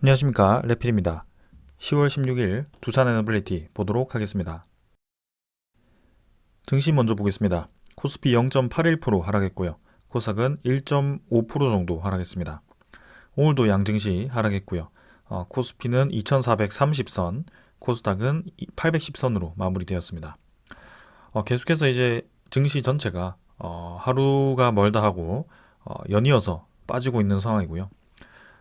안녕하십니까, 레필입니다. 10월 16일 두산 에너빌리티 보도록 하겠습니다. 증시 먼저 보겠습니다. 코스피 0.81% 하락했고요. 코스닥은 1.5% 정도 하락했습니다. 오늘도 양증시 하락했고요. 코스피는 2430선, 코스닥은 810선으로 마무리되었습니다. 계속해서 이제 증시 전체가 하루가 멀다 하고 연이어서 빠지고 있는 상황이고요.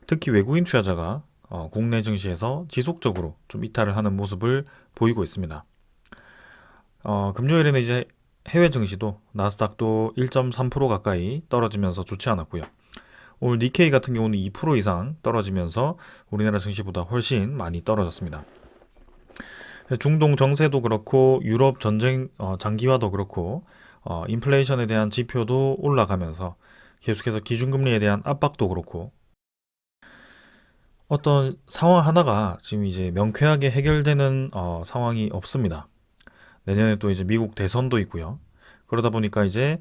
특히 외국인 투자자가 국내 증시에서 지속적으로 좀 이탈을 하는 모습을 보이고 있습니다. 금요일에는 이제 해외 증시도 나스닥도 1.3% 가까이 떨어지면서 좋지 않았고요. 오늘 니케이 같은 경우는 2% 이상 떨어지면서 우리나라 증시보다 훨씬 많이 떨어졌습니다. 중동 정세도 그렇고 유럽 전쟁 장기화도 그렇고 인플레이션에 대한 지표도 올라가면서 계속해서 기준금리에 대한 압박도 그렇고 어떤 상황 하나가 지금 이제 명쾌하게 해결되는 상황이 없습니다. 내년에 또 이제 미국 대선도 있고요. 그러다 보니까 이제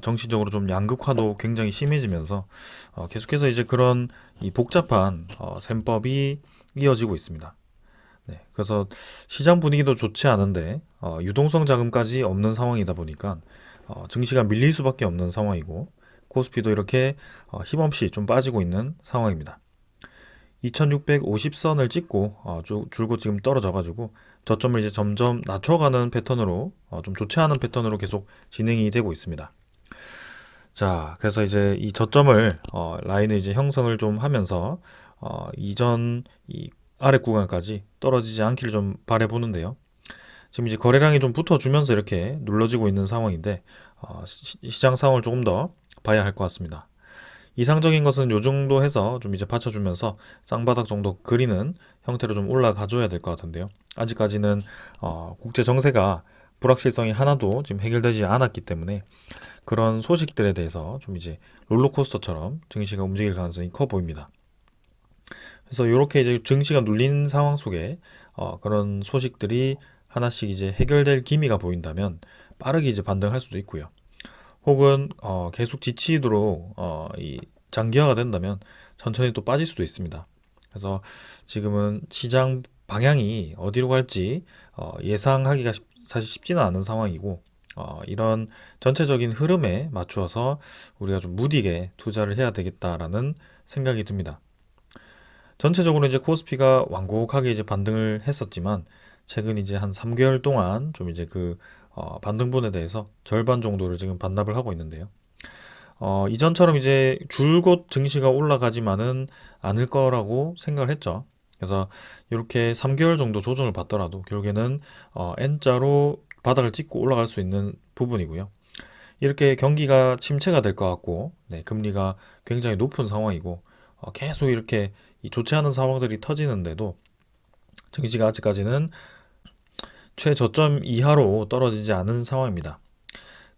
정치적으로 좀 양극화도 굉장히 심해지면서 계속해서 이제 그런 이 복잡한 셈법이 이어지고 있습니다. 네, 그래서 시장 분위기도 좋지 않은데 유동성 자금까지 없는 상황이다 보니까 증시가 밀릴 수밖에 없는 상황이고 코스피도 이렇게 힘없이 좀 빠지고 있는 상황입니다. 2650선을 찍고 줄곧 지금 떨어져가지고 저점을 이제 점점 낮춰가는 패턴으로 좀 좋지 않은 패턴으로 계속 진행이 되고 있습니다. 자, 그래서 이제 이 저점을 라인을 이제 형성을 좀 하면서 이전 이 아래 구간까지 떨어지지 않기를 좀 바라보는데요. 지금 이제 거래량이 좀 붙어주면서 이렇게 눌러지고 있는 상황인데 시장 상황을 조금 더 봐야 할 것 같습니다. 이상적인 것은 요 정도 해서 좀 이제 받쳐주면서 쌍바닥 정도 그리는 형태로 좀 올라가줘야 될 것 같은데요. 아직까지는 국제 정세가 불확실성이 하나도 지금 해결되지 않았기 때문에 그런 소식들에 대해서 좀 이제 롤러코스터처럼 증시가 움직일 가능성이 커 보입니다. 그래서 이렇게 이제 증시가 눌린 상황 속에 그런 소식들이 하나씩 이제 해결될 기미가 보인다면 빠르게 이제 반등할 수도 있고요. 혹은 계속 지치도록 이 장기화가 된다면 천천히 또 빠질 수도 있습니다. 그래서 지금은 시장 방향이 어디로 갈지 예상하기가 사실 쉽지는 않은 상황이고 이런 전체적인 흐름에 맞추어서 우리가 좀 무디게 투자를 해야 되겠다라는 생각이 듭니다. 전체적으로 이제 코스피가 완곡하게 이제 반등을 했었지만 최근 이제 한 3개월 동안 좀 이제 그 반등분에 대해서 절반 정도를 지금 반납을 하고 있는데요. 이전처럼 이제 줄곧 증시가 올라가지만은 않을 거라고 생각을 했죠. 그래서 이렇게 3개월 정도 조정을 받더라도 결국에는 N자로 바닥을 찍고 올라갈 수 있는 부분이고요. 이렇게 경기가 침체가 될 것 같고, 네, 금리가 굉장히 높은 상황이고, 계속 이렇게 이 좋지 않은 상황들이 터지는데도 증시가 아직까지는 최저점 이하로 떨어지지 않은 상황입니다.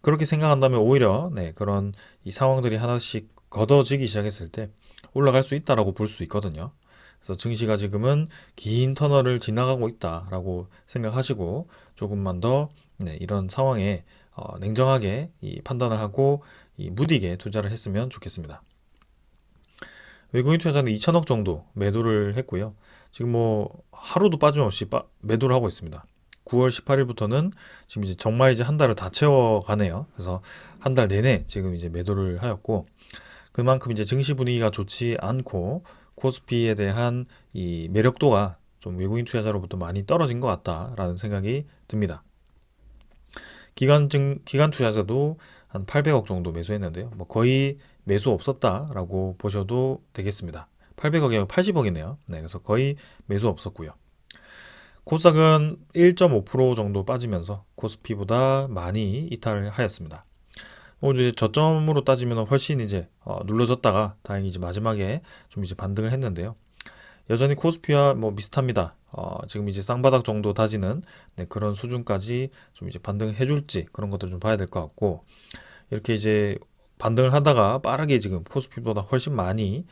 그렇게 생각한다면 오히려 네, 그런 이 상황들이 하나씩 걷어지기 시작했을 때 올라갈 수 있다라고 볼 수 있거든요. 그래서 증시가 지금은 긴 터널을 지나가고 있다라고 생각하시고 조금만 더 네, 이런 상황에 냉정하게 이 판단을 하고 이 무디게 투자를 했으면 좋겠습니다. 외국인 투자자는 2천억 정도 매도를 했고요. 지금 뭐 하루도 빠짐없이 매도를 하고 있습니다. 9월 18일부터는 지금 이제 정말 이제 한 달을 다 채워가네요. 그래서 한 달 내내 지금 이제 매도를 하였고 그만큼 이제 증시 분위기가 좋지 않고 코스피에 대한 이 매력도가 좀 외국인 투자자로부터 많이 떨어진 것 같다라는 생각이 듭니다. 기관 투자자도 한 800억 정도 매수했는데요. 뭐 거의 매수 없었다라고 보셔도 되겠습니다. 800억이 아니라 80억이네요. 네, 그래서 거의 매수 없었고요. 코스닥은 1.5% 정도 빠지면서 코스피보다 많이 이탈을 하였습니다. 오늘 이제 저점으로 따지면 훨씬 이제 눌러졌다가 다행히 이제 마지막에 좀 이제 반등을 했는데요. 여전히 코스피와 뭐 비슷합니다. 지금 이제 쌍바닥 정도 다지는 네, 그런 수준까지 좀 이제 반등해 줄지 그런 것들 좀 봐야 될 것 같고 이렇게 이제 반등을 하다가 빠르게 지금 코스피보다 훨씬 많이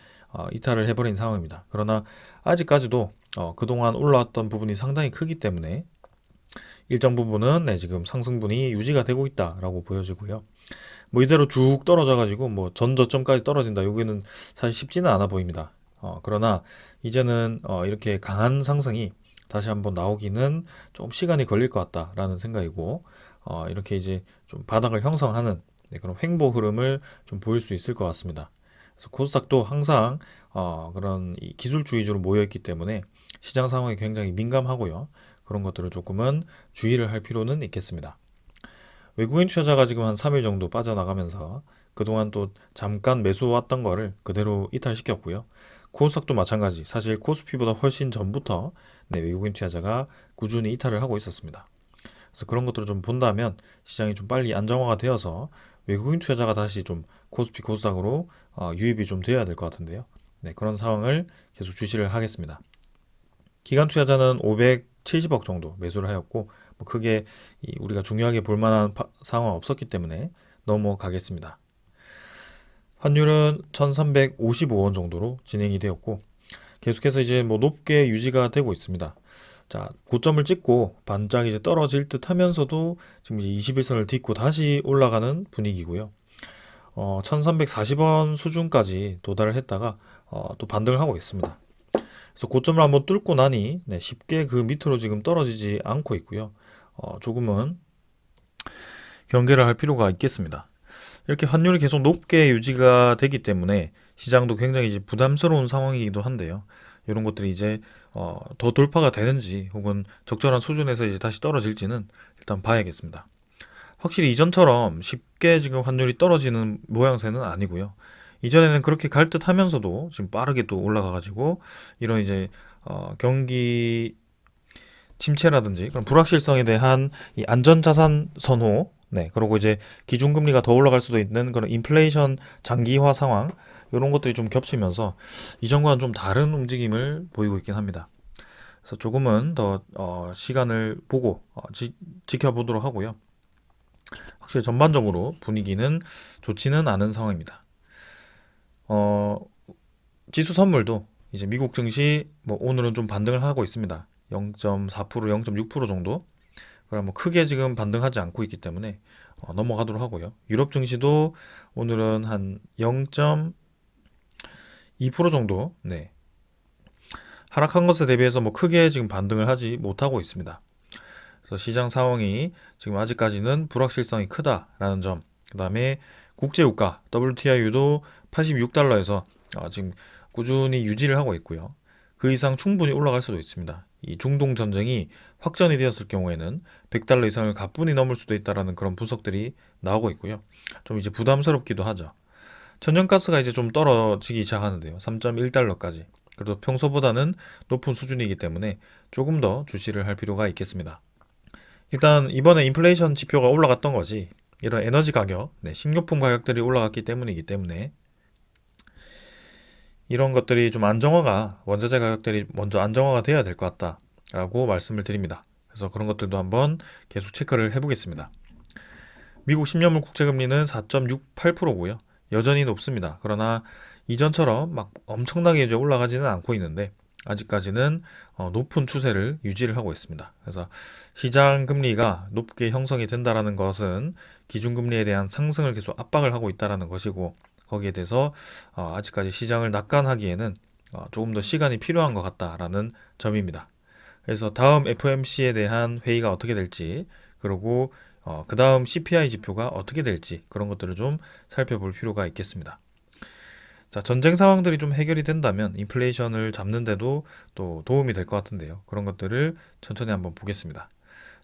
이탈을 해버린 상황입니다. 그러나 아직까지도 그동안 올라왔던 부분이 상당히 크기 때문에 일정 부분은 네, 지금 상승분이 유지가 되고 있다라고 보여지고요. 뭐 이대로 쭉 떨어져 가지고 뭐 전 저점까지 떨어진다. 여기는 사실 쉽지는 않아 보입니다. 그러나 이제는 이렇게 강한 상승이 다시 한번 나오기는 좀 시간이 걸릴 것 같다라는 생각이고, 이렇게 이제 좀 바닥을 형성하는 그런 횡보 흐름을 좀 보일 수 있을 것 같습니다. 그래서 코스닥도 항상 그런 이 기술주 위주로 모여 있기 때문에 시장 상황이 굉장히 민감하고요. 그런 것들을 조금은 주의를 할 필요는 있겠습니다. 외국인 투자자가 지금 한 3일 정도 빠져나가면서 그동안 또 잠깐 매수 왔던 거를 그대로 이탈시켰고요. 코스닥도 마찬가지. 사실 코스피보다 훨씬 전부터 외국인 투자자가 꾸준히 이탈을 하고 있었습니다. 그래서 그런 것들을 좀 본다면 시장이 좀 빨리 안정화가 되어서 외국인 투자자가 다시 좀 코스피 코스닥으로 유입이 좀 돼야 될 것 같은데요. 그런 상황을 계속 주시를 하겠습니다. 기관 투자자는 570억 정도 매수를 하였고 뭐 크게 우리가 중요하게 볼 만한 상황 없었기 때문에 넘어가겠습니다. 환율은 1355원 정도로 진행이 되었고 계속해서 이제 뭐 높게 유지가 되고 있습니다. 자, 고점을 찍고 반짝 이제 떨어질 듯 하면서도 지금 이제 21선을 딛고 다시 올라가는 분위기고요. 1340원 수준까지 도달을 했다가 또 반등을 하고 있습니다. 그래서 고점을 한번 뚫고 나니 쉽게 그 밑으로 지금 떨어지지 않고 있고요. 조금은 경계를 할 필요가 있겠습니다. 이렇게 환율이 계속 높게 유지가 되기 때문에 시장도 굉장히 이제 부담스러운 상황이기도 한데요. 이런 것들이 이제 더 돌파가 되는지 혹은 적절한 수준에서 이제 다시 떨어질지는 일단 봐야겠습니다. 확실히 이전처럼 쉽게 지금 환율이 떨어지는 모양새는 아니고요. 이전에는 그렇게 갈 듯 하면서도 지금 빠르게 또 올라가가지고 이런 이제 경기 침체라든지 그런 불확실성에 대한 이 안전자산 선호, 그리고 이제 기준금리가 더 올라갈 수도 있는 그런 인플레이션 장기화 상황, 이런 것들이 좀 겹치면서 이전과는 좀 다른 움직임을 보이고 있긴 합니다. 그래서 조금은 더 시간을 보고 지켜보도록 하고요. 확실히 전반적으로 분위기는 좋지는 않은 상황입니다. 지수 선물도 이제 미국 증시 뭐 오늘은 좀 반등을 하고 있습니다. 0.4%, 0.6% 정도. 그럼 뭐 크게 지금 반등하지 않고 있기 때문에 넘어가도록 하고요. 유럽 증시도 오늘은 한 0.2% 정도 하락한 것에 대비해서 뭐 크게 지금 반등을 하지 못하고 있습니다. 그래서 시장 상황이 지금 아직까지는 불확실성이 크다라는 점. 그다음에 국제유가 WTI유도 86달러에서 지금 꾸준히 유지를 하고 있고요. 그 이상 충분히 올라갈 수도 있습니다. 이 중동 전쟁이 확전이 되었을 경우에는 100달러 이상을 가뿐히 넘을 수도 있다라는 그런 분석들이 나오고 있고요. 좀 이제 부담스럽기도 하죠. 천연가스가 이제 좀 떨어지기 시작하는데요. 3.1달러까지. 그래도 평소보다는 높은 수준이기 때문에 조금 더 주시를 할 필요가 있겠습니다. 일단 이번에 인플레이션 지표가 올라갔던 거지 이런 에너지 가격, 식료품 가격들이 올라갔기 때문이기 때문에 이런 것들이 좀 원자재 가격들이 먼저 안정화가 돼야 될 것 같다라고 말씀을 드립니다. 그래서 그런 것들도 한번 계속 체크를 해보겠습니다. 미국 10년물 국채금리는 4.68%고요. 여전히 높습니다. 그러나 이전처럼 막 엄청나게 이제 올라가지는 않고 있는데 아직까지는 높은 추세를 유지를 하고 있습니다. 그래서 시장 금리가 높게 형성이 된다라는 것은 기준금리에 대한 상승을 계속 압박을 하고 있다라는 것이고 거기에 대해서 아직까지 시장을 낙관하기에는 조금 더 시간이 필요한 것 같다라는 점입니다. 그래서 다음 FOMC에 대한 회의가 어떻게 될지 그리고 그 다음 CPI 지표가 어떻게 될지 그런 것들을 좀 살펴볼 필요가 있겠습니다. 자, 전쟁 상황들이 좀 해결이 된다면 인플레이션을 잡는데도 또 도움이 될 것 같은데요. 그런 것들을 천천히 한번 보겠습니다.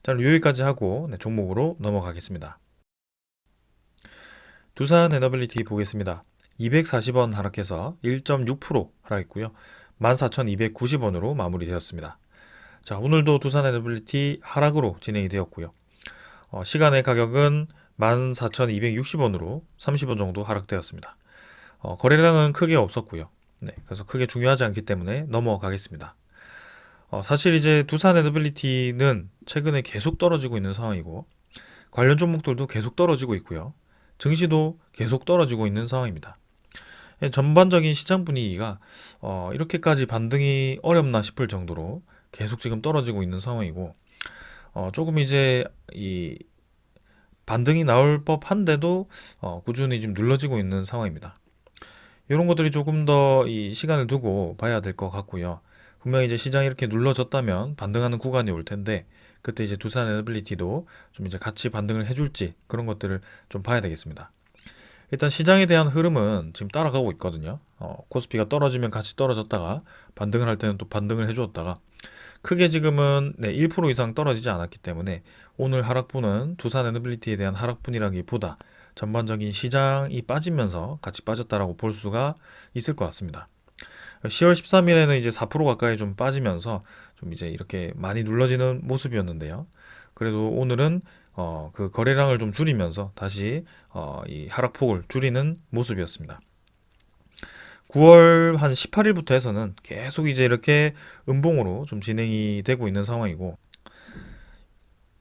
자, 여기까지 하고 종목으로 넘어가겠습니다. 두산 에너빌리티 보겠습니다. 240원 하락해서 1.6% 하락했고요. 14,290원으로 마무리되었습니다. 자, 오늘도 두산 에너빌리티 하락으로 진행이 되었고요. 시간의 가격은 14,260원으로 30원 정도 하락되었습니다. 거래량은 크게 없었고요. 그래서 크게 중요하지 않기 때문에 넘어가겠습니다. 사실 이제 두산 에너빌리티는 최근에 계속 떨어지고 있는 상황이고 관련 종목들도 계속 떨어지고 있고요. 증시도 계속 떨어지고 있는 상황입니다. 전반적인 시장 분위기가 이렇게까지 반등이 어렵나 싶을 정도로 계속 지금 떨어지고 있는 상황이고 조금 이제 이 반등이 나올 법한데도 꾸준히 지금 눌러지고 있는 상황입니다. 이런 것들이 조금 더 이 시간을 두고 봐야 될 것 같고요. 분명히 이제 시장이 이렇게 눌러졌다면 반등하는 구간이 올 텐데 그때 이제 두산 에너빌리티도 좀 이제 같이 반등을 해줄지 그런 것들을 좀 봐야 되겠습니다. 일단 시장에 대한 흐름은 지금 따라가고 있거든요. 코스피가 떨어지면 같이 떨어졌다가 반등을 할 때는 또 반등을 해주었다가 크게 지금은 1% 이상 떨어지지 않았기 때문에 오늘 하락분은 두산 에너빌리티에 대한 하락분이라기보다 전반적인 시장이 빠지면서 같이 빠졌다라고 볼 수가 있을 것 같습니다. 10월 13일에는 이제 4% 가까이 좀 빠지면서 좀 이제 이렇게 많이 눌러지는 모습이었는데요. 그래도 오늘은 그 거래량을 좀 줄이면서 다시 이 하락폭을 줄이는 모습이었습니다. 9월 한 18일부터 해서는 계속 이제 이렇게 음봉으로 좀 진행이 되고 있는 상황이고,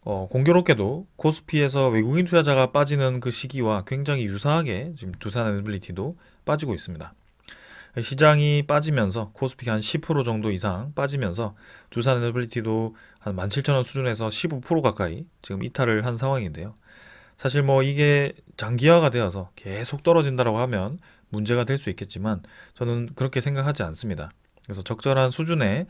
공교롭게도 코스피에서 외국인 투자자가 빠지는 그 시기와 굉장히 유사하게 지금 두산 에너빌리티도 빠지고 있습니다. 시장이 빠지면서 코스피가 한 10% 정도 이상 빠지면서 두산 에너빌리티도 한 17,000원 수준에서 15% 가까이 지금 이탈을 한 상황인데요. 사실 뭐 이게 장기화가 되어서 계속 떨어진다라고 하면 문제가 될 수 있겠지만 저는 그렇게 생각하지 않습니다. 그래서 적절한 수준의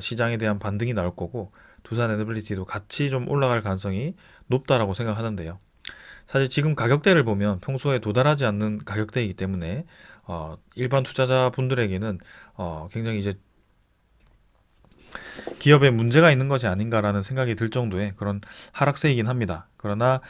시장에 대한 반등이 나올 거고 두산 에너빌리티도 같이 좀 올라갈 가능성이 높다라고 생각하는데요. 사실 지금 가격대를 보면 평소에 도달하지 않는 가격대이기 때문에 일반 투자자분들에게는 굉장히 이제 기업에 문제가 있는 것이 아닌가라는 생각이 들 정도의 그런 하락세이긴 합니다. 그러나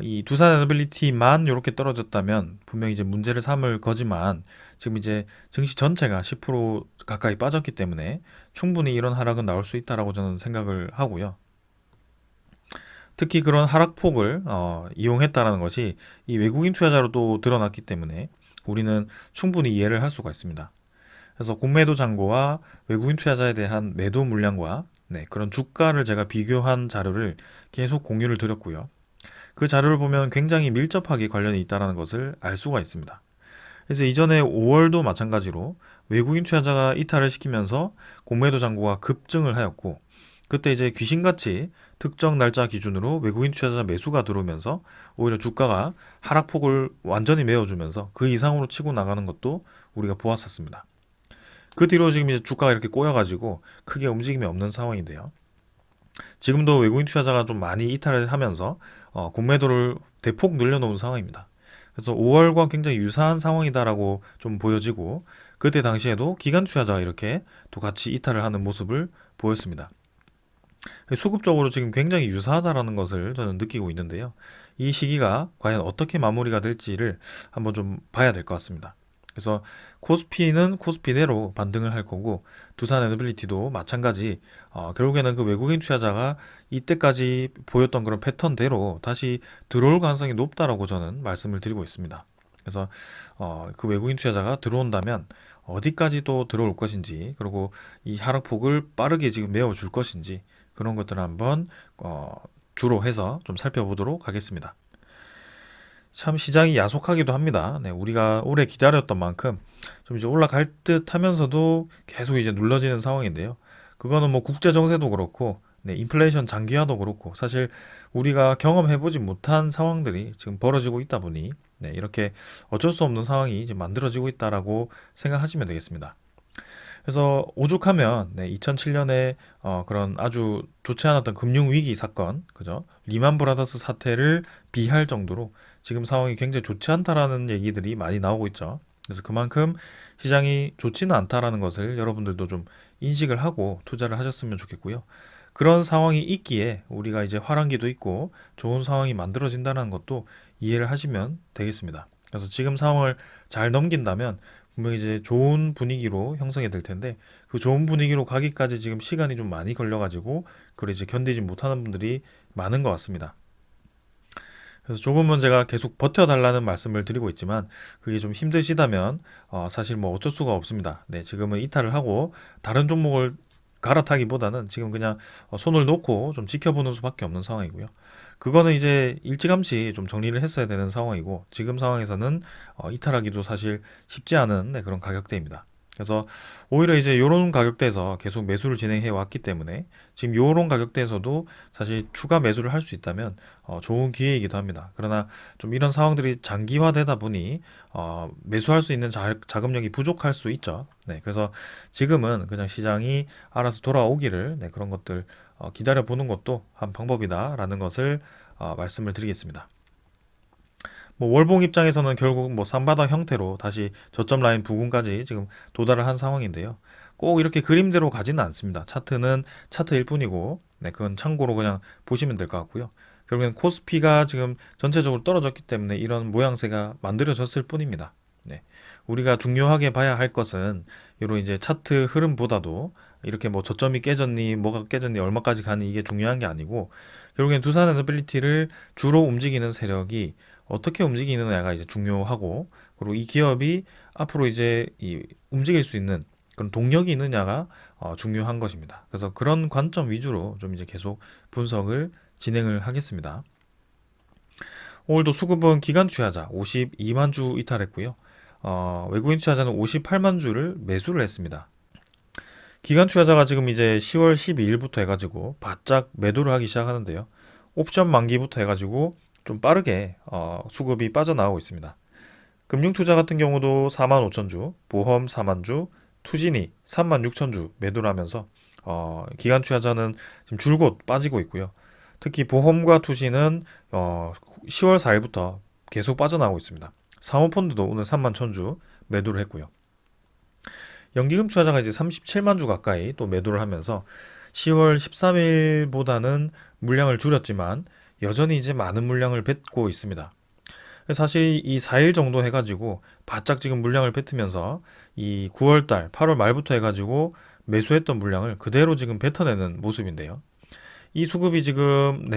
이 두산 에너빌리티만 이렇게 떨어졌다면 분명히 이제 문제를 삼을 거지만 지금 이제 증시 전체가 10% 가까이 빠졌기 때문에 충분히 이런 하락은 나올 수 있다라고 저는 생각을 하고요. 특히 그런 하락폭을 이용했다라는 것이 이 외국인 투자자로 또 드러났기 때문에 우리는 충분히 이해를 할 수가 있습니다. 그래서 공매도 잔고와 외국인 투자자에 대한 매도 물량과 그런 주가를 제가 비교한 자료를 계속 공유를 드렸고요. 그 자료를 보면 굉장히 밀접하게 관련이 있다는 것을 알 수가 있습니다. 그래서 이전에 5월도 마찬가지로 외국인 투자자가 이탈을 시키면서 공매도 잔고가 급증을 하였고 그때 이제 귀신같이 특정 날짜 기준으로 외국인 투자자 매수가 들어오면서 오히려 주가가 하락폭을 완전히 메워주면서 그 이상으로 치고 나가는 것도 우리가 보았었습니다. 그 뒤로 지금 이제 주가가 이렇게 꼬여가지고 크게 움직임이 없는 상황인데요. 지금도 외국인 투자자가 좀 많이 이탈을 하면서 공매도를 대폭 늘려놓은 상황입니다. 그래서 5월과 굉장히 유사한 상황이다라고 좀 보여지고 그때 당시에도 기관 투자자가 이렇게 또 같이 이탈을 하는 모습을 보였습니다. 수급적으로 지금 굉장히 유사하다라는 것을 저는 느끼고 있는데요. 이 시기가 과연 어떻게 마무리가 될지를 한번 좀 봐야 될 것 같습니다. 그래서 코스피는 코스피대로 반등을 할 거고 두산 에너빌리티도 마찬가지 결국에는 그 외국인 투자자가 이때까지 보였던 그런 패턴대로 다시 들어올 가능성이 높다라고 저는 말씀을 드리고 있습니다. 그래서 그 외국인 투자자가 들어온다면 어디까지 또 들어올 것인지 그리고 이 하락폭을 빠르게 지금 메워줄 것인지 그런 것들을 한번 주로 해서 좀 살펴보도록 하겠습니다. 참 시장이 야속하기도 합니다. 우리가 오래 기다렸던 만큼 좀 이제 올라갈 듯 하면서도 계속 이제 눌러지는 상황인데요. 그거는 뭐 국제 정세도 그렇고, 인플레이션 장기화도 그렇고, 사실 우리가 경험해보지 못한 상황들이 지금 벌어지고 있다 보니, 이렇게 어쩔 수 없는 상황이 이제 만들어지고 있다라고 생각하시면 되겠습니다. 그래서 오죽하면 2007년에 그런 아주 좋지 않았던 금융 위기 사건, 그죠? 리만 브라더스 사태를 비할 정도로 지금 상황이 굉장히 좋지 않다라는 얘기들이 많이 나오고 있죠. 그래서 그만큼 시장이 좋지는 않다라는 것을 여러분들도 좀 인식을 하고 투자를 하셨으면 좋겠고요. 그런 상황이 있기에 우리가 이제 화랑기도 있고 좋은 상황이 만들어진다는 것도 이해를 하시면 되겠습니다. 그래서 지금 상황을 잘 넘긴다면 분명히 이제 좋은 분위기로 형성이 될 텐데 그 좋은 분위기로 가기까지 지금 시간이 좀 많이 걸려가지고 그걸 이제 견디지 못하는 분들이 많은 것 같습니다. 그래서 조금은 제가 계속 버텨달라는 말씀을 드리고 있지만 그게 좀 힘드시다면 사실 뭐 어쩔 수가 없습니다. 지금은 이탈을 하고 다른 종목을 갈아타기보다는 지금 그냥 손을 놓고 좀 지켜보는 수밖에 없는 상황이고요. 그거는 이제 일찌감치 좀 정리를 했어야 되는 상황이고 지금 상황에서는 이탈하기도 사실 쉽지 않은 그런 가격대입니다. 그래서 오히려 이제 요런 가격대에서 계속 매수를 진행해 왔기 때문에 지금 요런 가격대에서도 사실 추가 매수를 할 수 있다면 좋은 기회이기도 합니다. 그러나 좀 이런 상황들이 장기화되다 보니 매수할 수 있는 자금력이 부족할 수 있죠. 네, 그래서 지금은 그냥 시장이 알아서 돌아오기를 네, 그런 것들 기다려 보는 것도 한 방법이다라는 것을 말씀을 드리겠습니다. 뭐 월봉 입장에서는 결국 뭐 삼바닥 형태로 다시 저점 라인 부근까지 지금 도달을 한 상황인데요. 꼭 이렇게 그림대로 가지는 않습니다. 차트는 차트일 뿐이고, 네, 그건 참고로 그냥 보시면 될 것 같고요. 결국엔 코스피가 지금 전체적으로 떨어졌기 때문에 이런 모양새가 만들어졌을 뿐입니다. 네. 우리가 중요하게 봐야 할 것은 이런 이제 차트 흐름보다도 이렇게 뭐 저점이 깨졌니, 뭐가 깨졌니, 얼마까지 가니 이게 중요한 게 아니고 결국엔 두산 에너빌리티를 주로 움직이는 세력이 어떻게 움직이느냐가 이제 중요하고 그리고 이 기업이 앞으로 이제 이 움직일 수 있는 그런 동력이 있느냐가 중요한 것입니다. 그래서 그런 관점 위주로 좀 이제 계속 분석을 진행을 하겠습니다. 오늘도 수급은 기관 투자자 52만 주 이탈했고요. 외국인 투자자는 58만 주를 매수를 했습니다. 기관 투자자가 지금 이제 10월 12일부터 해가지고 바짝 매도를 하기 시작하는데요. 옵션 만기부터 해가지고 좀 빠르게 수급이 빠져나오고 있습니다. 금융투자 같은 경우도 4만 5천 주, 보험 4만 주, 투진이 3만 6천 주 매도를 하면서 기관 투자자는 지금 줄곧 빠지고 있고요. 특히 보험과 투신은 10월 4일부터 계속 빠져나오고 있습니다. 사모펀드도 오늘 3만 1천 주 매도를 했고요. 연기금 투자자가 이제 37만 주 가까이 또 매도를 하면서 10월 13일보다는 물량을 줄였지만 여전히 이제 많은 물량을 뱉고 있습니다. 사실 이 4일 정도 해가지고 바짝 지금 물량을 뱉으면서 이 9월달, 8월 말부터 해가지고 매수했던 물량을 그대로 지금 뱉어내는 모습인데요. 이 수급이 지금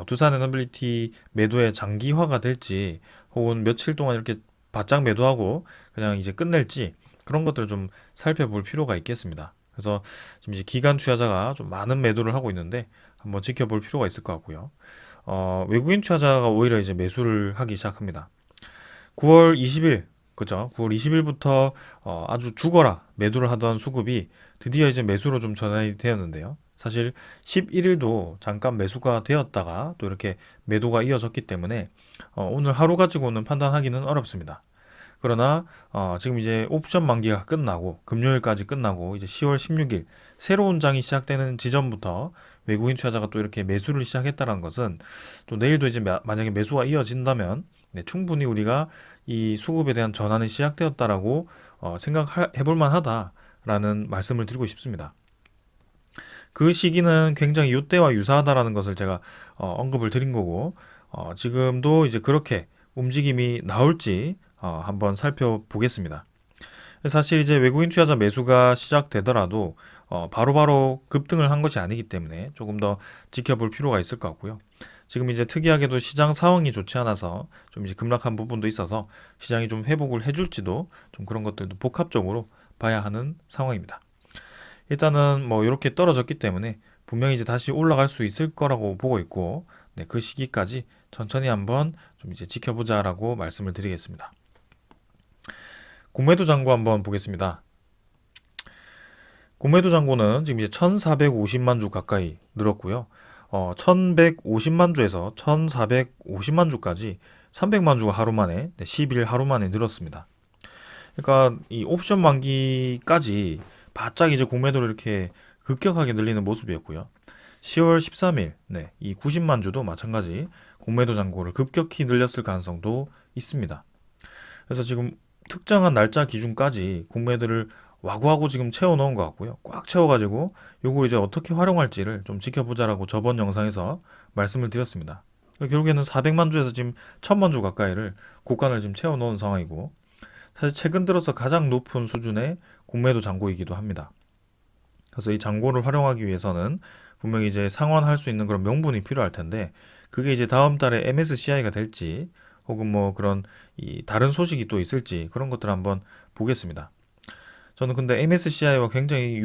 두산 에너빌리티 매도의 장기화가 될지 혹은 며칠 동안 이렇게 바짝 매도하고 그냥 이제 끝낼지 그런 것들을 좀 살펴볼 필요가 있겠습니다. 그래서 지금 이제 기관 투자자가 좀 많은 매도를 하고 있는데 한번 지켜볼 필요가 있을 것 같고요. 외국인 투자자가 오히려 이제 매수를 하기 시작합니다. 9월 20일, 그죠? 9월 20일부터 아주 죽어라 매도를 하던 수급이 드디어 이제 매수로 좀 전환이 되었는데요. 사실 11일도 잠깐 매수가 되었다가 또 이렇게 매도가 이어졌기 때문에 오늘 하루 가지고는 판단하기는 어렵습니다. 그러나 지금 이제 옵션 만기가 끝나고 금요일까지 끝나고 이제 10월 16일 새로운 장이 시작되는 지점부터 외국인 투자자가 또 이렇게 매수를 시작했다는 것은 또 내일도 이제 만약에 매수가 이어진다면 충분히 우리가 이 수급에 대한 전환이 시작되었다라고 생각해 볼 만하다라는 말씀을 드리고 싶습니다. 그 시기는 굉장히 이때와 유사하다라는 것을 제가 언급을 드린 거고 지금도 이제 그렇게 움직임이 나올지 한번 살펴보겠습니다. 사실 이제 외국인 투자자 매수가 시작되더라도 바로바로 급등을 한 것이 아니기 때문에 조금 더 지켜볼 필요가 있을 것 같고요. 지금 이제 특이하게도 시장 상황이 좋지 않아서 좀 이제 급락한 부분도 있어서 시장이 좀 회복을 해줄지도 좀 그런 것들도 복합적으로 봐야 하는 상황입니다. 일단은 뭐 이렇게 떨어졌기 때문에 분명히 이제 다시 올라갈 수 있을 거라고 보고 있고 그 시기까지 천천히 한번 좀 이제 지켜보자라고 말씀을 드리겠습니다. 공매도 잔고 한번 보겠습니다. 공매도 잔고는 지금 이제 1,450만 주 가까이 늘었고요. 1,150만 주에서 1,450만 주까지 300만 주가 하루 만에 10일 하루 만에 늘었습니다. 그러니까 이 옵션 만기까지 바짝 이제 공매도를 이렇게 급격하게 늘리는 모습이었고요. 10월 13일 이 90만 주도 마찬가지 공매도 잔고를 급격히 늘렸을 가능성도 있습니다. 그래서 지금 특정한 날짜 기준까지 공매도를 와구와구 지금 채워 넣은 것 같고요. 꽉 채워가지고 요걸 이제 어떻게 활용할지를 좀 지켜보자라고 저번 영상에서 말씀을 드렸습니다. 결국에는 400만 주에서 지금 1000만 주 가까이를 곡간을 지금 채워 넣은 상황이고 사실 최근 들어서 가장 높은 수준의 공매도 잔고이기도 합니다. 그래서 이 잔고를 활용하기 위해서는 분명히 이제 상환할 수 있는 그런 명분이 필요할 텐데 그게 이제 다음 달에 MSCI가 될지 혹은 뭐 그런 이 다른 소식이 또 있을지 그런 것들 한번 보겠습니다. 저는 근데 MSCI와 굉장히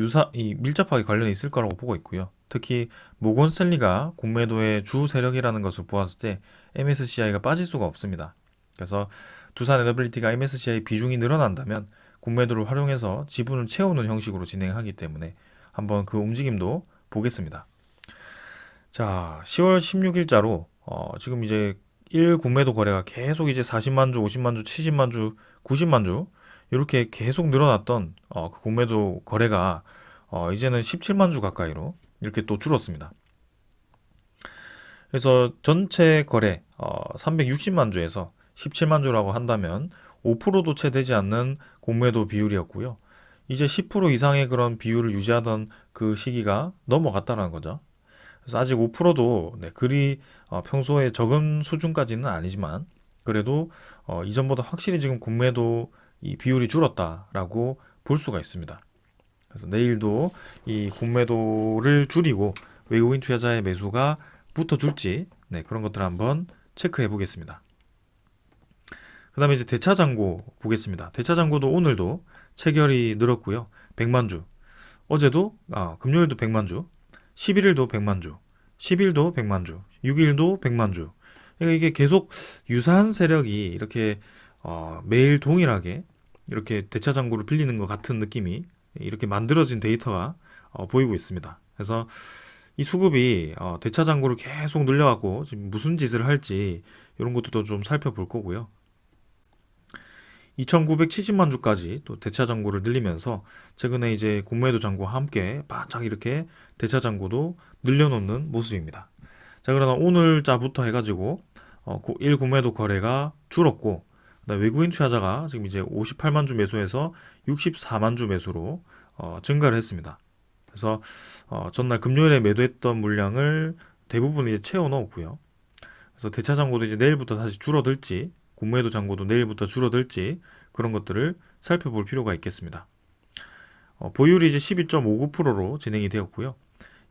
밀접하게 관련이 있을 거라고 보고 있고요. 특히 모건 스탠리가 공매도의 주 세력이라는 것을 보았을 때 MSCI가 빠질 수가 없습니다. 그래서 두산 에너빌리티가 MSCI 비중이 늘어난다면 군매도를 활용해서 지분을 채우는 형식으로 진행하기 때문에 한번 그 움직임도 보겠습니다. 자, 10월 16일자로 지금 이제 1 군매도 거래가 계속 이제 40만 주, 50만 주, 70만 주, 90만 주 이렇게 계속 늘어났던 그 군매도 거래가 이제는 17만 주 가까이로 이렇게 또 줄었습니다. 그래서 전체 거래 360만 주에서 17만 주라고 한다면 5%도 채 되지 않는 공매도 비율이었고요. 이제 10% 이상의 그런 비율을 유지하던 그 시기가 넘어갔다는 거죠. 그래서 아직 5%도 그리 평소에 적은 수준까지는 아니지만 그래도 이전보다 확실히 지금 공매도 이 비율이 줄었다라고 볼 수가 있습니다. 그래서 내일도 이 공매도를 줄이고 외국인 투자자의 매수가 붙어줄지 그런 것들 한번 체크해 보겠습니다. 그 다음에 이제 대차장고 보겠습니다. 대차장고도 오늘도 체결이 늘었고요. 100만 주. 어제도 금요일도 100만 주, 11일도 100만 주, 10일도 100만 주, 6일도 100만 주. 그러니까 이게 계속 유사한 세력이 이렇게 매일 동일하게 이렇게 대차장고를 빌리는 것 같은 느낌이 이렇게 만들어진 데이터가 보이고 있습니다. 그래서 이 수급이 대차장고를 계속 늘려갖고 지금 무슨 짓을 할지 이런 것도 좀 살펴볼 거고요. 2,970만 주까지 또 대차장고를 늘리면서 최근에 이제 공매도 장고와 함께 바짝 이렇게 대차장고도 늘려놓는 모습입니다. 자, 그러나 오늘자부터 해가지고 1 공매도 거래가 줄었고 외국인 투자자가 지금 이제 58만 주 매수해서 64만 주 매수로 증가를 했습니다. 그래서 전날 금요일에 매도했던 물량을 대부분 이제 채워 넣었고요. 그래서 대차장고도 이제 내일부터 다시 줄어들지, 공매도 장고도 내일부터 줄어들지 그런 것들을 살펴볼 필요가 있겠습니다. 보유율이 이제 12.59%로 진행이 되었고요.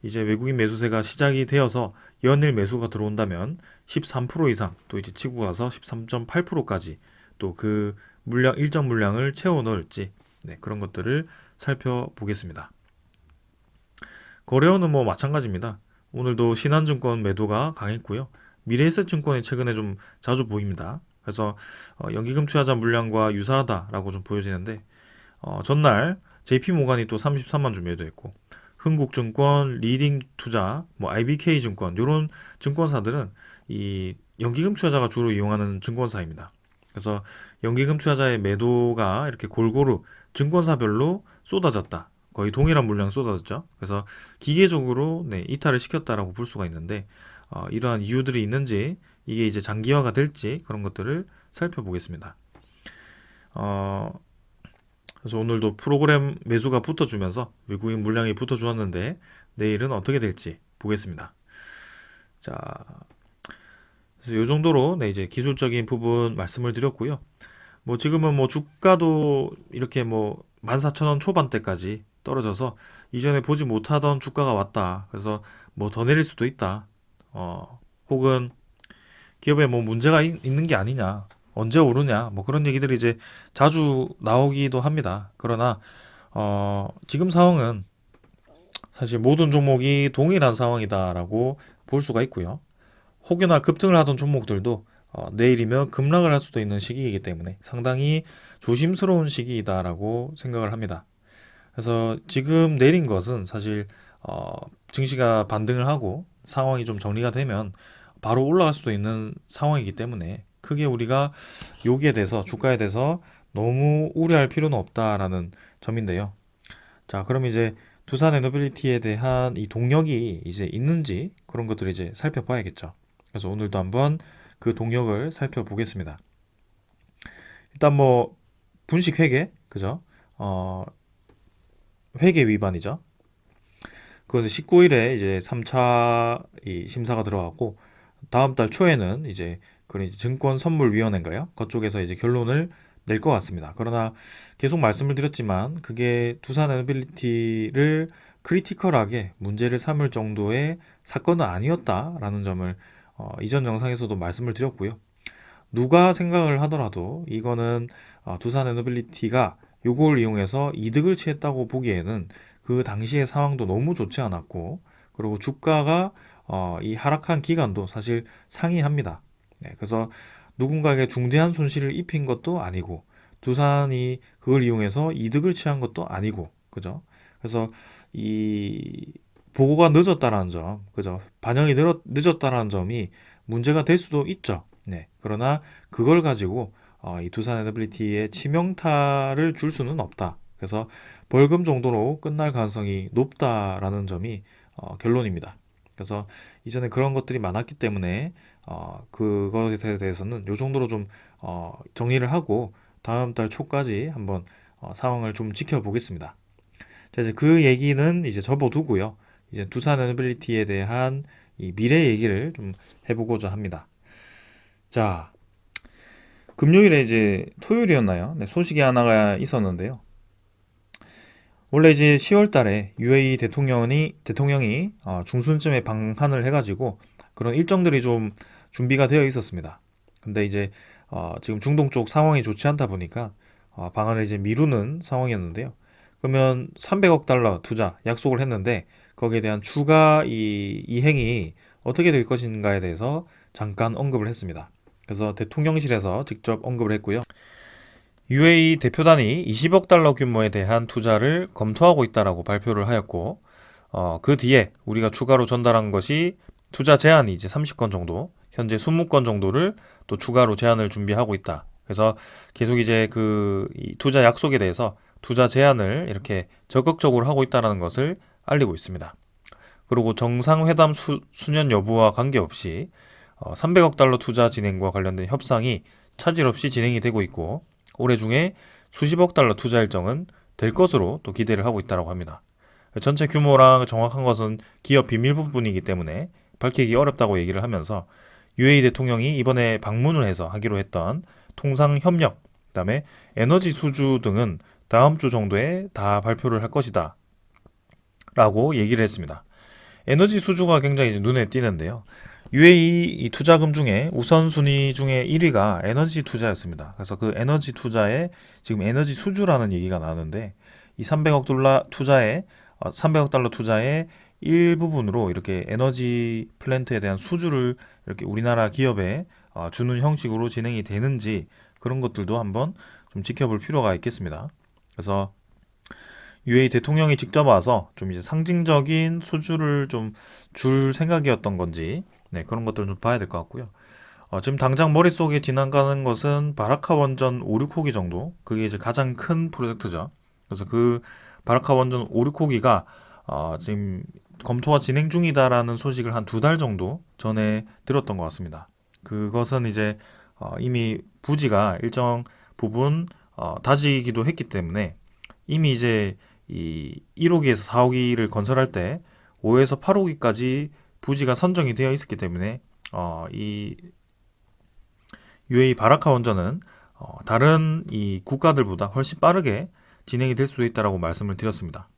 이제 외국인 매수세가 시작이 되어서 연일 매수가 들어온다면 13% 이상 또 이제 치고 가서 13.8%까지 또 그 물량 일정 물량을 채워 넣을지 그런 것들을 살펴보겠습니다. 거래원은 뭐 마찬가지입니다. 오늘도 신한증권 매도가 강했고요. 미래에셋증권이 최근에 좀 자주 보입니다. 그래서 연기금 투자자 물량과 유사하다라고 좀 보여지는데 전날 JP모간이 또 33만 주 매도했고 흥국증권, 리딩투자, 뭐 IBK증권 이런 증권사들은 이 연기금 투자자가 주로 이용하는 증권사입니다. 그래서 연기금 투자자의 매도가 이렇게 골고루 증권사별로 쏟아졌다. 거의 동일한 물량 쏟아졌죠. 그래서 기계적으로 이탈을 시켰다라고 볼 수가 있는데 이러한 이유들이 있는지 이게 이제 장기화가 될지 그런 것들을 살펴보겠습니다. 그래서 오늘도 프로그램 매수가 붙어주면서 외국인 물량이 붙어주었는데 내일은 어떻게 될지 보겠습니다. 자, 그래서 이 정도로 이제 기술적인 부분 말씀을 드렸고요. 뭐 지금은 뭐 주가도 이렇게 뭐 14,000원 초반대까지 떨어져서 이전에 보지 못하던 주가가 왔다. 그래서 뭐 더 내릴 수도 있다. 혹은 기업에 뭐 문제가 있는 게 아니냐. 언제 오르냐. 뭐 그런 얘기들이 이제 자주 나오기도 합니다. 그러나 지금 상황은 사실 모든 종목이 동일한 상황이다라고 볼 수가 있고요. 혹여나 급등을 하던 종목들도 내일이면 급락을 할 수도 있는 시기이기 때문에 상당히 조심스러운 시기이다라고 생각을 합니다. 그래서 지금 내린 것은 사실 증시가 반등을 하고 상황이 좀 정리가 되면 바로 올라갈 수도 있는 상황이기 때문에 크게 우리가 여기에 대해서 주가에 대해서 너무 우려할 필요는 없다라는 점인데요. 자, 그럼 이제 두산 에너빌리티에 대한 이 동력이 이제 있는지 그런 것들을 이제 살펴봐야겠죠. 그래서 오늘도 한번 그 동력을 살펴보겠습니다. 일단 뭐 분식 회계, 그죠? 회계 위반이죠. 그것은 19일에 이제 3차 이 심사가 들어갔고 다음 달 초에는 이제 그런 이제 증권선물위원회인가요? 그쪽에서 이제 결론을 낼 것 같습니다. 그러나 계속 말씀을 드렸지만 그게 두산 에너빌리티를 크리티컬하게 문제를 삼을 정도의 사건은 아니었다라는 점을 이전 영상에서도 말씀을 드렸고요. 누가 생각을 하더라도 이거는 두산 에너빌리티가 요걸 이용해서 이득을 취했다고 보기에는 그 당시의 상황도 너무 좋지 않았고 그리고 주가가 이 하락한 기간도 사실 상이합니다. 그래서 누군가에게 중대한 손실을 입힌 것도 아니고 두산이 그걸 이용해서 이득을 취한 것도 아니고, 그죠? 그래서 이 보고가 늦었다라는 점, 그죠? 반영이 늦었다라는 점이 문제가 될 수도 있죠. 네. 그러나 그걸 가지고 이 두산 에너빌리티에 치명타를 줄 수는 없다. 그래서 벌금 정도로 끝날 가능성이 높다라는 점이 결론입니다. 그래서 이전에 그런 것들이 많았기 때문에 그것에 대해서는 요 정도로 좀 정리를 하고 다음 달 초까지 한번 상황을 좀 지켜보겠습니다. 자, 이제 그 얘기는 이제 접어두고요. 이제 두산 에너빌리티에 대한 이 미래 얘기를 좀 해보고자 합니다. 자, 금요일에 이제 토요일이었나요? 네, 소식이 하나가 있었는데요. 원래 이제 10월 달에 UAE 대통령이 중순쯤에 방한을 해가지고 그런 일정들이 좀 준비가 되어 있었습니다. 근데 이제 지금 중동 쪽 상황이 좋지 않다 보니까 방한을 이제 미루는 상황이었는데요. 그러면 300억 달러 투자 약속을 했는데 거기에 대한 추가 이행이 어떻게 될 것인가에 대해서 잠깐 언급을 했습니다. 그래서 대통령실에서 직접 언급을 했고요. UAE 대표단이 20억 달러 규모에 대한 투자를 검토하고 있다라고 발표를 하였고, 그 뒤에 우리가 추가로 전달한 것이 투자 제한이 이제 30건 정도, 현재 20건 정도를 또 추가로 제한을 준비하고 있다. 그래서 계속 이제 이 투자 약속에 대해서 투자 제한을 이렇게 적극적으로 하고 있다는 것을 알리고 있습니다. 그리고 정상회담 수년 여부와 관계없이 300억 달러 투자 진행과 관련된 협상이 차질 없이 진행이 되고 있고, 올해 중에 수십억 달러 투자 일정은 될 것으로 또 기대를 하고 있다고 합니다. 전체 규모랑 정확한 것은 기업 비밀 부분이기 때문에 밝히기 어렵다고 얘기를 하면서 UAE 대통령이 이번에 방문을 해서 하기로 했던 통상 협력, 그다음에 에너지 수주 등은 다음 주 정도에 다 발표를 할 것이다 라고 얘기를 했습니다. 에너지 수주가 굉장히 눈에 띄는데요. UAE 이 투자금 중에 우선순위 중에 1위가 에너지 투자였습니다. 그래서 그 에너지 투자에 지금 에너지 수주라는 얘기가 나오는데 이 300억 달러 투자의 일부분으로 이렇게 에너지 플랜트에 대한 수주를 이렇게 우리나라 기업에 주는 형식으로 진행이 되는지 그런 것들도 한번 좀 지켜볼 필요가 있겠습니다. 그래서 UAE 대통령이 직접 와서 좀 이제 상징적인 수주를 좀 줄 생각이었던 건지 네, 그런 것들은 좀 봐야 될 것 같고요. 지금 당장 머릿속에 지나가는 것은 바라카 원전 5, 6호기 정도. 그게 이제 가장 큰 프로젝트죠. 그래서 그 바라카 원전 5, 6호기가 지금 검토가 진행 중이다라는 소식을 한 2달 정도 전에 들었던 것 같습니다. 그것은 이제 이미 부지가 일정 부분 다지기도 했기 때문에 이미 이제 이 1호기에서 4호기를 건설할 때 5에서 8호기까지 부지가 선정이 되어 있었기 때문에 이 UAE 바라카 원전은 다른 이 국가들보다 훨씬 빠르게 진행이 될 수도 있다라고 말씀을 드렸습니다.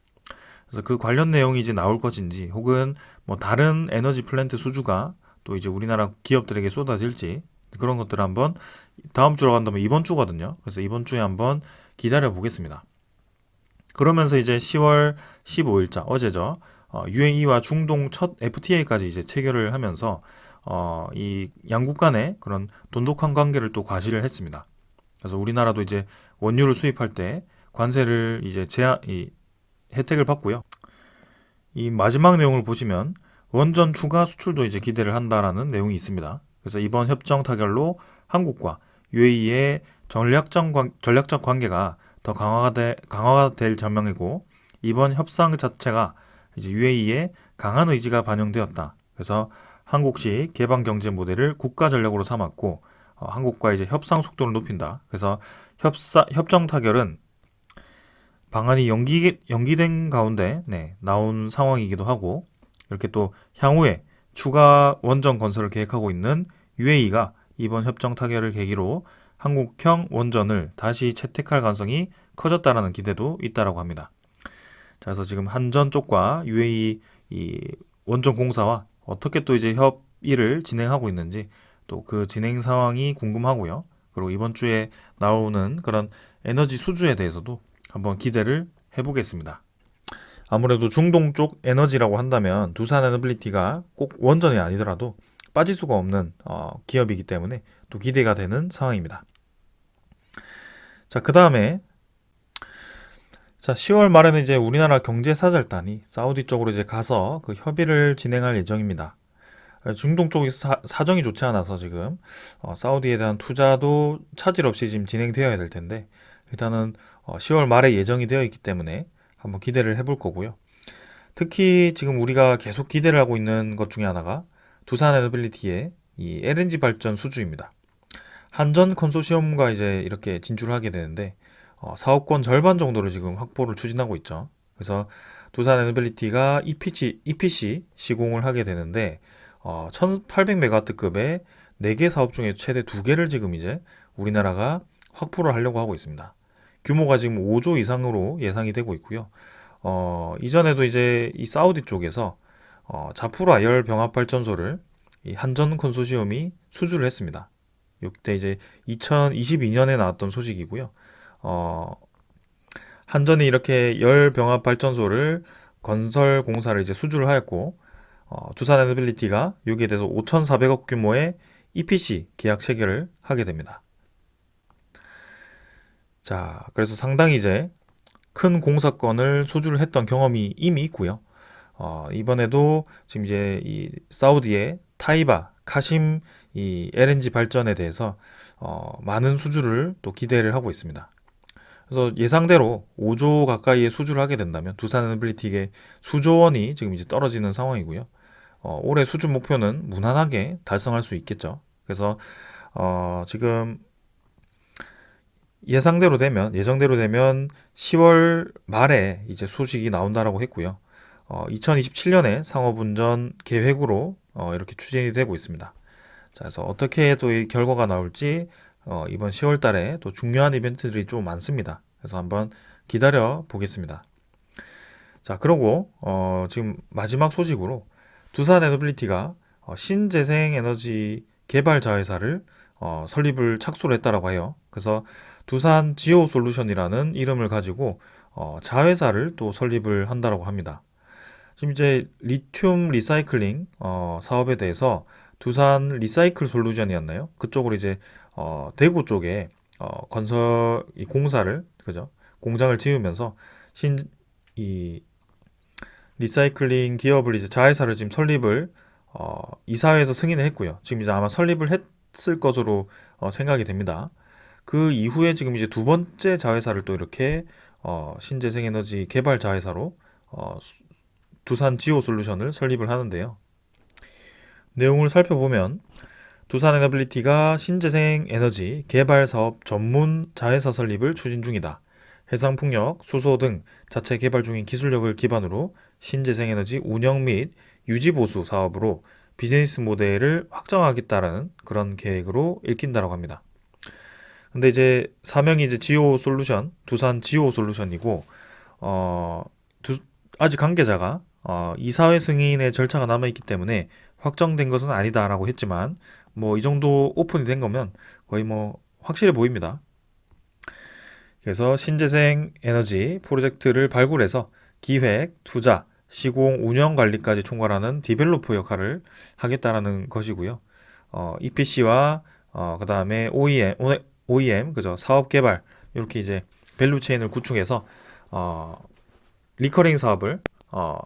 그래서 그 관련 내용이 이제 나올 것인지 혹은 뭐 다른 에너지 플랜트 수주가 또 이제 우리나라 기업들에게 쏟아질지 그런 것들을 한번 다음 주로 간다면 이번 주거든요. 그래서 이번 주에 한번 기다려 보겠습니다. 그러면서 이제 10월 15일자 어제죠. UAE와 중동 첫 FTA까지 이제 체결을 하면서 이 양국 간의 그런 돈독한 관계를 또 과시를 했습니다. 그래서 우리나라도 이제 원유를 수입할 때 관세를 이제 혜택을 받고요. 이 마지막 내용을 보시면 원전 추가 수출도 이제 기대를 한다라는 내용이 있습니다. 그래서 이번 협정 타결로 한국과 UAE의 전략적 관계가 더 강화가 될 전망이고 이번 협상 자체가 이제 UAE의 강한 의지가 반영되었다. 그래서 한국식 개방 경제 모델을 국가 전략으로 삼았고 한국과 이제 협상 속도를 높인다. 그래서 협정 타결은 방안이 연기된 가운데 나온 상황이기도 하고 이렇게 또 향후에 추가 원전 건설을 계획하고 있는 UAE가 이번 협정 타결을 계기로 한국형 원전을 다시 채택할 가능성이 커졌다라는 기대도 있다라고 합니다. 자, 그래서 지금 한전 쪽과 UAE 이 원전 공사와 어떻게 또 이제 협의를 진행하고 있는지 또 그 진행 상황이 궁금하고요. 그리고 이번 주에 나오는 그런 에너지 수주에 대해서도 한번 기대를 해보겠습니다. 아무래도 중동 쪽 에너지라고 한다면 두산 에너빌리티가 꼭 원전이 아니더라도 빠질 수가 없는 기업이기 때문에 또 기대가 되는 상황입니다. 자, 그 다음에 자, 10월 말에는 이제 우리나라 경제사절단이 사우디 쪽으로 이제 가서 그 협의를 진행할 예정입니다. 중동 쪽이 사정이 좋지 않아서 지금 사우디에 대한 투자도 차질 없이 지금 진행되어야 될 텐데 일단은 10월 말에 예정이 되어 있기 때문에 한번 기대를 해볼 거고요. 특히 지금 우리가 계속 기대를 하고 있는 것 중에 하나가 두산 에너빌리티의 이 LNG 발전 수주입니다. 한전 컨소시엄과 이제 이렇게 진출을 하게 되는데 사업권 절반 정도를 지금 확보를 추진하고 있죠. 그래서 두산 에너빌리티가 EPC 시공을 하게 되는데 1800메가와트급의 4개 사업 중에 최대 2개를 지금 이제 우리나라가 확보를 하려고 하고 있습니다. 규모가 지금 5조 이상으로 예상이 되고 있고요. 이전에도 이제 이 사우디 쪽에서 자푸르 아열 병합 발전소를 이 한전 컨소시엄이 수주를 했습니다. 이때 이제 2022년에 나왔던 소식이고요. 한전이 이렇게 열 병합 발전소를 건설 공사를 이제 수주를 하였고 두산 에너빌리티가 여기에 대해서 5,400억 규모의 EPC 계약 체결을 하게 됩니다. 자, 그래서 상당히 이제 큰 공사권을 수주를 했던 경험이 이미 있고요. 이번에도 지금 이제 이 사우디의 타이바, 카심 이 LNG 발전에 대해서 많은 수주를 또 기대를 하고 있습니다. 그래서 예상대로 5조 가까이의 수주를 하게 된다면 두산 에너빌리티의 수조 원이 지금 이제 떨어지는 상황이고요. 올해 수주 목표는 무난하게 달성할 수 있겠죠. 그래서 지금 예정대로 되면 10월 말에 이제 소식이 나온다라고 했고요. 2027년에 상업운전 계획으로 이렇게 추진이 되고 있습니다. 자, 그래서 어떻게 또 이 결과가 나올지 이번 10월 달에 또 중요한 이벤트들이 좀 많습니다. 그래서 한번 기다려 보겠습니다. 자, 그리고 지금 마지막 소식으로 두산 에너빌리티가 신재생 에너지 개발 자회사를 설립을 착수를 했다라고 해요. 그래서 두산 지오 솔루션이라는 이름을 가지고 자회사를 또 설립을 한다라고 합니다. 지금 이제 리튬 리사이클링 사업에 대해서 두산 리사이클 솔루션이었나요? 그쪽으로 이제 대구 쪽에 건설 이 공사를 그죠? 공장을 지으면서 이 리사이클링 기업을 이제 자회사를 지금 설립을 이사회에서 승인을 했고요. 지금 이제 아마 설립을 했을 것으로 생각이 됩니다. 그 이후에 지금 이제 두 번째 자회사를 또 이렇게 신재생에너지 개발 자회사로 두산 지오 솔루션을 설립을 하는데요. 내용을 살펴보면 두산 에너빌리티가 신재생 에너지 개발 사업 전문 자회사 설립을 추진 중이다. 해상풍력, 수소 등 자체 개발 중인 기술력을 기반으로 신재생 에너지 운영 및 유지 보수 사업으로 비즈니스 모델을 확장하겠다라는 그런 계획으로 읽힌다라고 합니다. 근데 이제 사명이 이제 지오 솔루션, 두산 지오 솔루션이고 아직 관계자가 이사회 승인의 절차가 남아 있기 때문에 확정된 것은 아니다라고 했지만 뭐 이 정도 오픈이 된 거면 거의 뭐 확실해 보입니다. 그래서 신재생 에너지 프로젝트를 발굴해서 기획, 투자, 시공, 운영 관리까지 총괄하는 디벨로퍼 역할을 하겠다라는 것이고요. EPC와 그다음에 OEM 그죠? 사업 개발 이렇게 이제 밸류 체인을 구축해서 리커링 사업을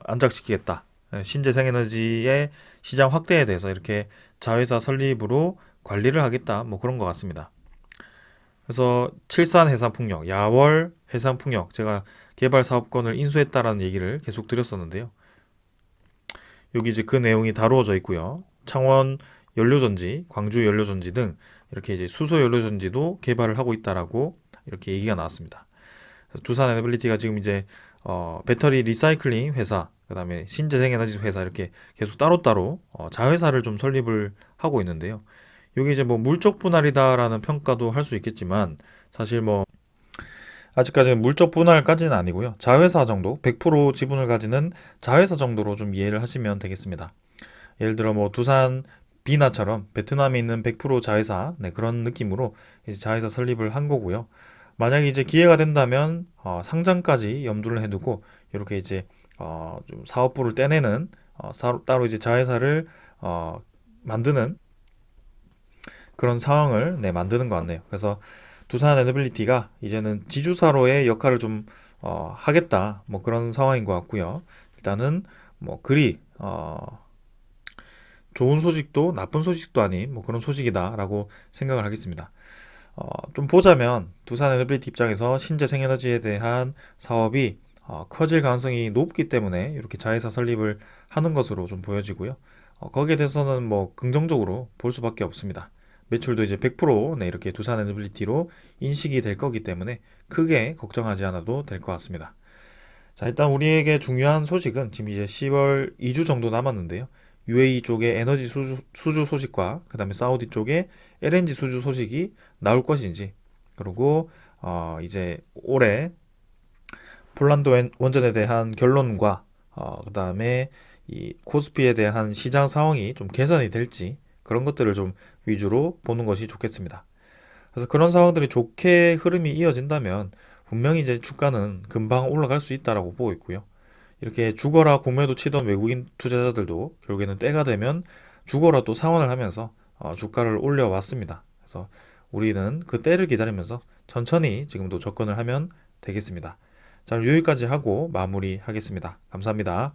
안착시키겠다. 신재생 에너지의 시장 확대에 대해서 이렇게 자회사 설립으로 관리를 하겠다. 뭐 그런 것 같습니다. 그래서 칠산 해상풍력, 야월 해상풍력 제가 개발 사업권을 인수했다라는 얘기를 계속 드렸었는데요. 여기 이제 그 내용이 다루어져 있고요. 창원 연료전지, 광주 연료전지 등 이렇게 이제 수소 연료전지도 개발을 하고 있다라고 이렇게 얘기가 나왔습니다. 두산 에너빌리티가 지금 이제 배터리 리사이클링 회사, 그다음에 신재생 에너지 회사 이렇게 계속 따로따로 자회사를 좀 설립을 하고 있는데요. 이게 이제 뭐 물적 분할이다라는 평가도 할 수 있겠지만 사실 뭐 아직까지는 물적 분할까지는 아니고요. 자회사 정도, 100% 지분을 가지는 자회사 정도로 좀 이해를 하시면 되겠습니다. 예를 들어 뭐 두산 비나처럼 베트남에 있는 100% 자회사 그런 느낌으로 이제 자회사 설립을 한 거고요. 만약에 이제 기회가 된다면 상장까지 염두를 해두고 이렇게 이제 좀 사업부를 떼내는 따로 이제 자회사를 만드는 그런 상황을 만드는 것 같네요. 그래서 두산 에너빌리티가 이제는 지주사로의 역할을 좀 하겠다 뭐 그런 상황인 것 같고요. 일단은 뭐 그리 좋은 소식도 나쁜 소식도 아닌 뭐 그런 소식이다라고 생각을 하겠습니다. 좀 보자면 두산 에너빌리티 입장에서 신재생에너지에 대한 사업이 커질 가능성이 높기 때문에 이렇게 자회사 설립을 하는 것으로 좀 보여지고요. 거기에 대해서는 뭐 긍정적으로 볼 수밖에 없습니다. 매출도 이제 100% 네, 이렇게 두산 에너빌리티로 인식이 될 거기 때문에 크게 걱정하지 않아도 될 것 같습니다. 자, 일단 우리에게 중요한 소식은 지금 이제 10월 2주 정도 남았는데요. UAE 쪽의 에너지 수주 소식과 그 다음에 사우디 쪽의 LNG 수주 소식이 나올 것인지, 그리고 이제 올해 폴란드 원전에 대한 결론과 그 다음에 이 코스피에 대한 시장 상황이 좀 개선이 될지 그런 것들을 좀 위주로 보는 것이 좋겠습니다. 그래서 그런 상황들이 좋게 흐름이 이어진다면 분명히 이제 주가는 금방 올라갈 수 있다라고 보고 있고요. 이렇게 죽어라 공매도 치던 외국인 투자자들도 결국에는 때가 되면 죽어라 또 상환을 하면서 주가를 올려왔습니다. 그래서 우리는 그 때를 기다리면서 천천히 지금도 접근을 하면 되겠습니다. 자, 여기까지 하고 마무리하겠습니다. 감사합니다.